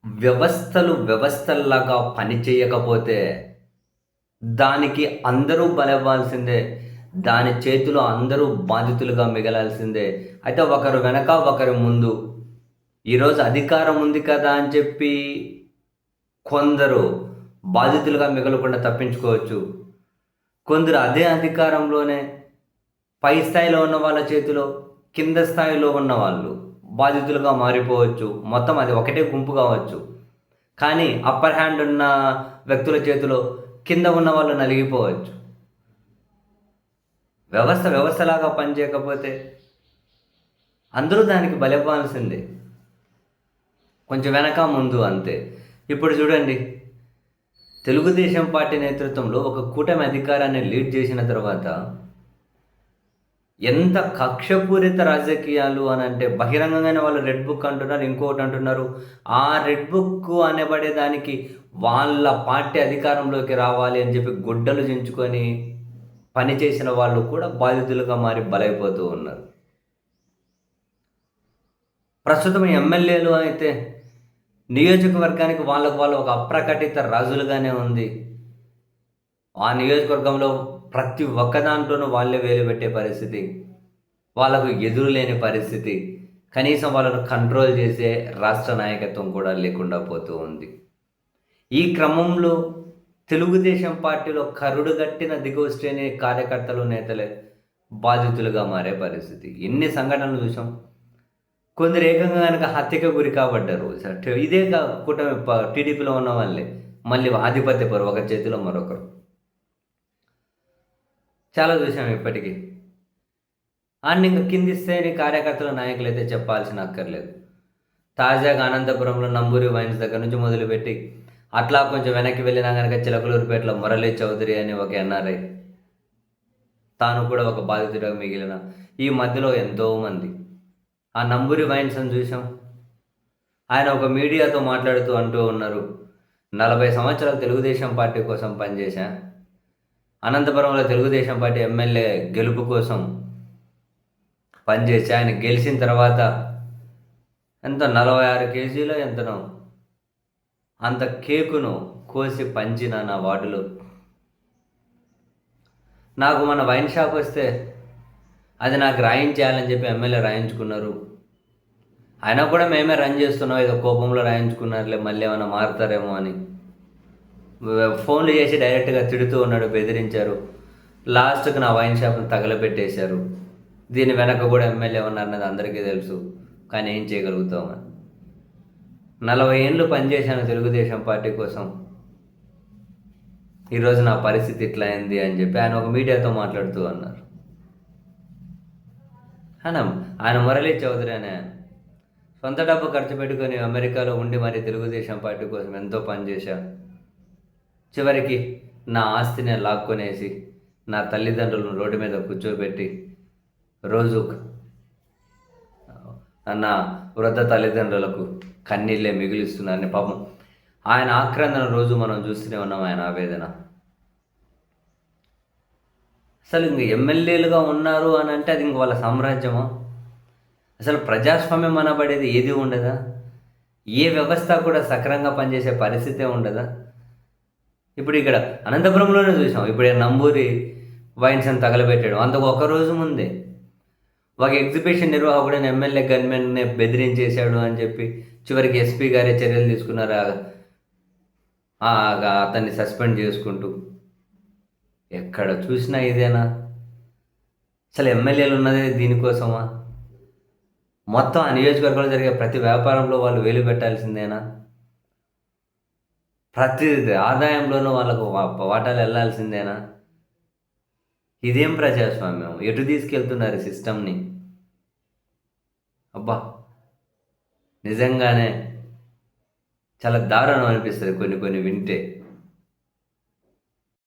వ్యవస్థల్లాగా పని చేయకపోతే, దానికి అందరూ బలవ్వాల్సిందే. దాని చేతిలో అందరూ బాధితులుగా మిగలాల్సిందే. అయితే ఒకరు వెనక, ఒకరు ముందు. ఈరోజు అధికారం ఉంది కదా అని చెప్పి కొందరు బాధితులుగా మిగలకుండా తప్పించుకోవచ్చు. కొందరు అదే అధికారంలోనే పై స్థాయిలో ఉన్న వాళ్ళ చేతిలో, కింద స్థాయిలో ఉన్నవాళ్ళు బాధితులుగా మారిపోవచ్చు. మొత్తం అది ఒకటే గుంపు కావచ్చు. కానీ అప్పర్ హ్యాండ్ ఉన్న వ్యక్తుల చేతిలో కింద ఉన్న వాళ్ళు నలిగిపోవచ్చు. వ్యవస్థలాగా పనిచేయకపోతే అందరూ దానికి బలవ్వాల్సిందే. కొంచెం వెనక ముందు అంతే. ఇప్పుడు చూడండి, తెలుగుదేశం పార్టీ నేతృత్వంలో ఒక కూటమి అధికారాన్ని లీడ్ చేసిన తర్వాత ఎంత కక్షపూరిత రాజకీయాలు అని అంటే, బహిరంగంగానే వాళ్ళు రెడ్ బుక్ అంటున్నారు, ఇంకొకటి అంటున్నారు. ఆ రెడ్ బుక్ అనబడే దానికి వాళ్ళ పార్టీ అధికారంలోకి రావాలి అని చెప్పి గుడ్డలు చించుకొని పనిచేసిన వాళ్ళు కూడా బాధితులుగా మారి బలైపోతూ ఉన్నారు. ప్రస్తుతం ఎమ్మెల్యేలు అయితే నియోజకవర్గానికి వాళ్ళకు వాళ్ళు ఒక అప్రకటిత రాజులుగానే ఉంది. ఆ నియోజకవర్గంలో ప్రతి ఒక్క దాంట్లోనూ వాళ్ళే వేలు పెట్టే పరిస్థితి, వాళ్ళకు ఎదురు లేని పరిస్థితి, కనీసం వాళ్ళను కంట్రోల్ చేసే రాష్ట్ర నాయకత్వం కూడా లేకుండా పోతూ ఉంది. ఈ క్రమంలో తెలుగుదేశం పార్టీలో కరుడుగట్టిన దిగువ శ్రేణి కార్యకర్తలు, నేతలే బాధితులుగా మారే పరిస్థితి. ఎన్ని సంఘటనలు చూసాం. కొందరు ఏకంగా కనుక హత్యకు గురి కాబడ్డారు. ఇదే కూటమి టీడీపీలో ఉన్న వాళ్ళే మళ్ళీ ఆధిపత్య పరు, ఒక చేతిలో మరొకరు. చాలా చూసాం ఇప్పటికీ. అండ్ ఇంకా కింది శ్రేణి కార్యకర్తల నాయకులు అయితే చెప్పాల్సిన అక్కర్లేదు. తాజాగా అనంతపురంలో నంబూరి వైన్స్ దగ్గర నుంచి మొదలుపెట్టి అట్లా కొంచెం వెనక్కి వెళ్ళినా కనుక చిలకలూరుపేటలో మురళీ చౌదరి అని ఒక ఎన్ఆర్ఐ, తాను కూడా ఒక బాధితుడిగా మిగిలిన. ఈ మధ్యలో ఎంతోమంది ఆ నంబూరి వైన్స్ అని చూసాం. ఆయన ఒక మీడియాతో మాట్లాడుతూ అంటూ ఉన్నారు, 40 సంవత్సరాలు తెలుగుదేశం పార్టీ కోసం పనిచేశా, అనంతపురంలో తెలుగుదేశం పార్టీ ఎమ్మెల్యే గెలుపు కోసం పనిచేసి ఆయన గెలిచిన తర్వాత ఎంత 46 కేజీలో ఎంతనో అంత కేకును కోసి పంచిన నా వార్డులో. నాకు మన వైన్ షాప్ వస్తే అది నాకు రాయించేయాలని చెప్పి ఎమ్మెల్యే రాయించుకున్నారు. అయినా కూడా మేమే రన్ చేస్తున్నాం, ఏదో కోపంలో రాయించుకున్నారులే, మళ్ళీ ఏమైనా మారుతారేమో అని ఫోన్లు చేసి డైరెక్ట్గా తిడుతూ ఉన్నాడు, బెదిరించారు. లాస్ట్కి నా వైన్ షాప్ని తగలబెట్టేశారు. దీని వెనక కూడా ఎమ్మెల్యే ఉన్నారన్నది అందరికీ తెలుసు. కానీ ఏం చేయగలుగుతామని. 40 ఏళ్ళు పనిచేశాను తెలుగుదేశం పార్టీ కోసం, ఈరోజు నా పరిస్థితి ఇట్లా అయింది అని చెప్పి ఆయన ఒక మీడియాతో మాట్లాడుతూ అన్నారు. ఆయన మురళీ చౌదరి అనే సొంత డబ్బు ఖర్చు పెట్టుకొని అమెరికాలో ఉండి మరి తెలుగుదేశం పార్టీ కోసం ఎంతో పనిచేశా. చివరికి నా ఆస్తిని లాక్కొనేసి నా తల్లిదండ్రులను రోడ్డు మీద కూర్చోబెట్టి రోజు నా వృద్ధ తల్లిదండ్రులకు కన్నీళ్ళే మిగిలిస్తున్నారని పాపం ఆయన ఆక్రందన రోజు మనం చూస్తూనే ఉన్నాం, ఆయన ఆవేదన. అసలు ఇంక ఎమ్మెల్యేలుగా ఉన్నారు అని అంటే అది ఇంక వాళ్ళ సామ్రాజ్యమా? అసలు ప్రజాస్వామ్యం అనబడేది ఏది ఉండదా? ఏ వ్యవస్థ కూడా సక్రంగా పనిచేసే పరిస్థితే ఉండదా? ఇప్పుడు ఇక్కడ అనంతపురంలోనే చూసాం. ఇప్పుడు నంబూరి వైన్స్ అని తగలబెట్టాడు. అంతకు ఒకరోజు ముందే ఒక ఎగ్జిబిషన్ నిర్వాహకుడైన ఎమ్మెల్యే గన్మెన్నే బెదిరించేశాడు అని చెప్పి చివరికి ఎస్పీ గారే చర్యలు తీసుకున్నారు, అతన్ని సస్పెండ్ చేసుకుంటూ. ఎక్కడ చూసినా ఇదేనా? అసలు ఎమ్మెల్యేలు ఉన్నదే దీనికోసమా? మొత్తం ఆ నియోజకవర్గంలో జరిగే ప్రతి వ్యాపారంలో వాళ్ళు వేలు పెట్టాల్సిందేనా? ప్రతి ఆదాయంలోనూ వాళ్ళకు వాటాలు వెళ్ళాల్సిందేనా? ఇదేం ప్రజాస్వామ్యం? ఎటు తీసుకెళ్తున్నారు సిస్టమ్ని? అబ్బా, నిజంగానే చాలా దారుణం అనిపిస్తుంది కొన్ని వింటే.